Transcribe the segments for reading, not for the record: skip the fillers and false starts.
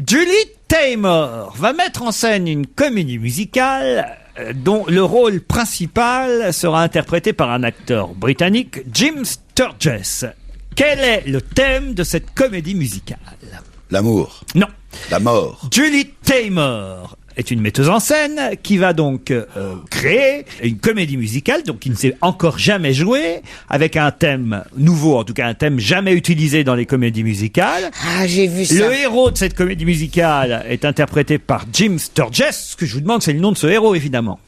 Julie Taymor va mettre en scène une comédie musicale dont le rôle principal sera interprété par un acteur britannique, Jim Sturgess. Quel est le thème de cette comédie musicale? L'amour. Non. La mort. Julie Taymor est une metteuse en scène qui va donc créer une comédie musicale donc qui ne s'est encore jamais jouée, avec un thème nouveau, en tout cas un thème jamais utilisé dans les comédies musicales. Ah, j'ai vu ça. Le héros de cette comédie musicale est interprété par Jim Sturgess. Ce que je vous demande, c'est le nom de ce héros, évidemment.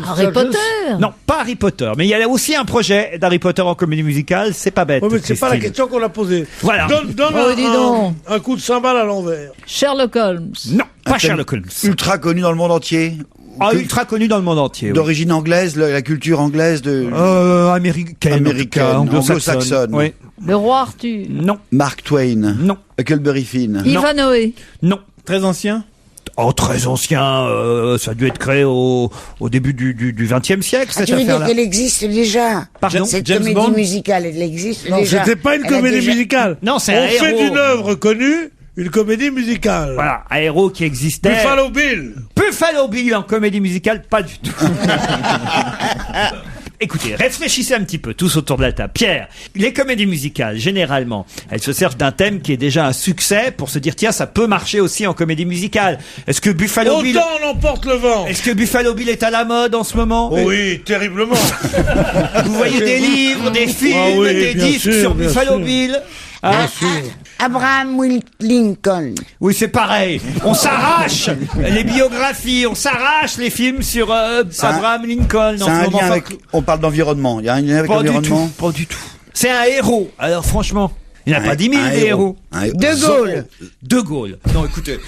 Harry Potter. Non, pas Harry Potter, mais il y a aussi un projet d'Harry Potter en comédie musicale, c'est pas bête. Oui, mais c'est pas la Christine. question qu'on a posée. Voilà. Donne Oh, dis donc. un coup de cymbale à l'envers. Sherlock Holmes. Non, pas thème Sherlock Holmes. Ultra connu dans le monde entier. Ah, ultra connu dans le monde entier. Oui. D'origine anglaise, la culture anglaise de Américaine, Américaine, en tout cas, anglo-saxonne. Oui. Le roi Arthur. Non, Mark Twain. non, Huckleberry Finn. Ivanhoe. non. Très ancien. Oh, très ancien, ça a dû être créé au début du XXe siècle, Ah, cette tu veux dire affaire-là. qu'elle existe déjà? Pardon, Cette James comédie Bond musicale, elle existe Non, déjà. c'était pas une Elle a comédie déjà- musicale. Non, c'est On un fait héros. d'une œuvre connue une comédie musicale. Voilà, un héros qui existait. Buffalo Bill. Buffalo Bill en comédie musicale, pas du tout. Écoutez, réfléchissez un petit peu, tous autour de la table. Pierre, les comédies musicales, généralement, elles se servent d'un thème qui est déjà un succès pour se dire, tiens, ça peut marcher aussi en comédie musicale. Est-ce que Buffalo Bill... Autant on emporte le vent. Est-ce que Buffalo Bill est à la mode en ce moment? Oui, terriblement. Vous voyez des livres, des films, Ah oui, des bien disques sûr, sur bien Buffalo sûr. Bill. Hein? Abraham Lincoln. Oui, c'est pareil. On s'arrache les biographies, on s'arrache les films sur Abraham Lincoln. C'est en ce un moment. lien Enfin, avec... On parle d'environnement. Il y a un lien avec pas du l'environnement. tout, pas du tout. C'est un héros. Alors franchement, il n'y en a pas 10 000 Un des héros. De Gaulle. De Gaulle. Non, écoutez,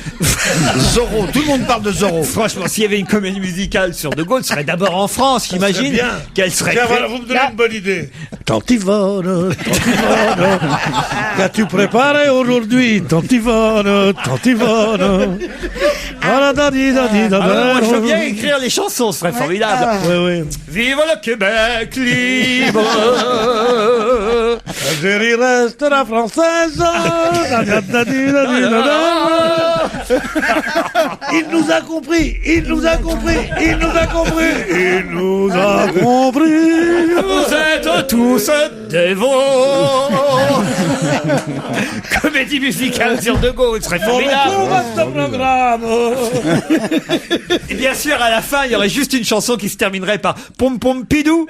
Zorro. Tout le monde parle de Zorro. franchement, s'il y avait une comédie musicale sur De Gaulle, ce serait d'abord en France, j'imagine. bien. Qu'elle serait. Tiens, créée- voilà, vous me donnez une bonne idée. Tantivone, Tantivone, qu'as-tu préparé aujourd'hui? Tantivone, Tantivone. Voilà, dadi, dadi, Ah, moi, je veux dadi. bien écrire les chansons, ce serait formidable. Oui, oui. Vive le Québec libre. L'Algérie restera française. Dadi, dadi, dadi, dadi. Il nous a compris, il nous a compris, il nous a compris, il nous a compris. Vous êtes tous des veaux. Comédie musicale sur De Gaulle, ce serait Bon, formidable. on va ce programme. Et bien sûr, à la fin, il y aurait juste une chanson qui se terminerait par Pom Pom Pidou.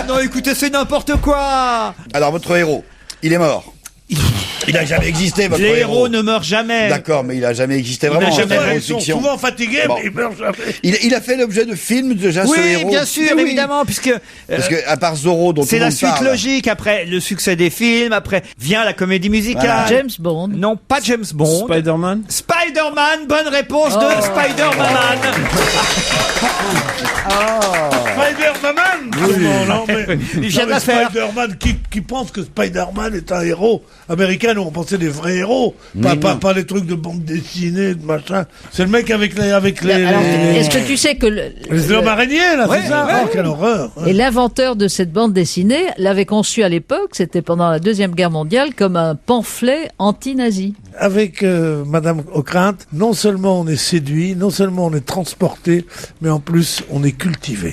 Non, écoutez, c'est n'importe quoi. Alors, votre héros, il est mort. Il n'a jamais existé, votre Les héros. héros ne meurent jamais. D'accord, mais il a jamais existé n'a vraiment. jamais C'est un héros de Ils sont fiction. souvent fatigués, Bon. mais ils meurent jamais. Il a fait l'objet de films déjà, ce Oui, héros. bien sûr, Mais oui. évidemment, puisque Parce que, à part Zorro, dont tout c'est le la monde suite parle. logique. Après le succès des films, après vient la comédie musicale. Voilà. James Bond. Non, pas James Bond. Spider-Man. Spider-Man, bonne réponse de Spider-Man. Spider-Man non, mais, Il vient de non, la mais faire. Spider-Man, qui pense que Spider-Man est un héros américain? Nous, on pensait des vrais héros, pas les trucs de bande dessinée, de machin. C'est le mec avec les Alors, est-ce que tu sais que les hommes araignées, là, Ouais, c'est ça? ouais. Oh, quelle horreur. et l'inventeur de cette bande dessinée l'avait conçue à l'époque, c'était pendant la Deuxième Guerre mondiale, comme un pamphlet anti-nazi. Avec Madame Ockrent, non seulement on est séduit, non seulement on est transporté, mais en plus on est cultivé.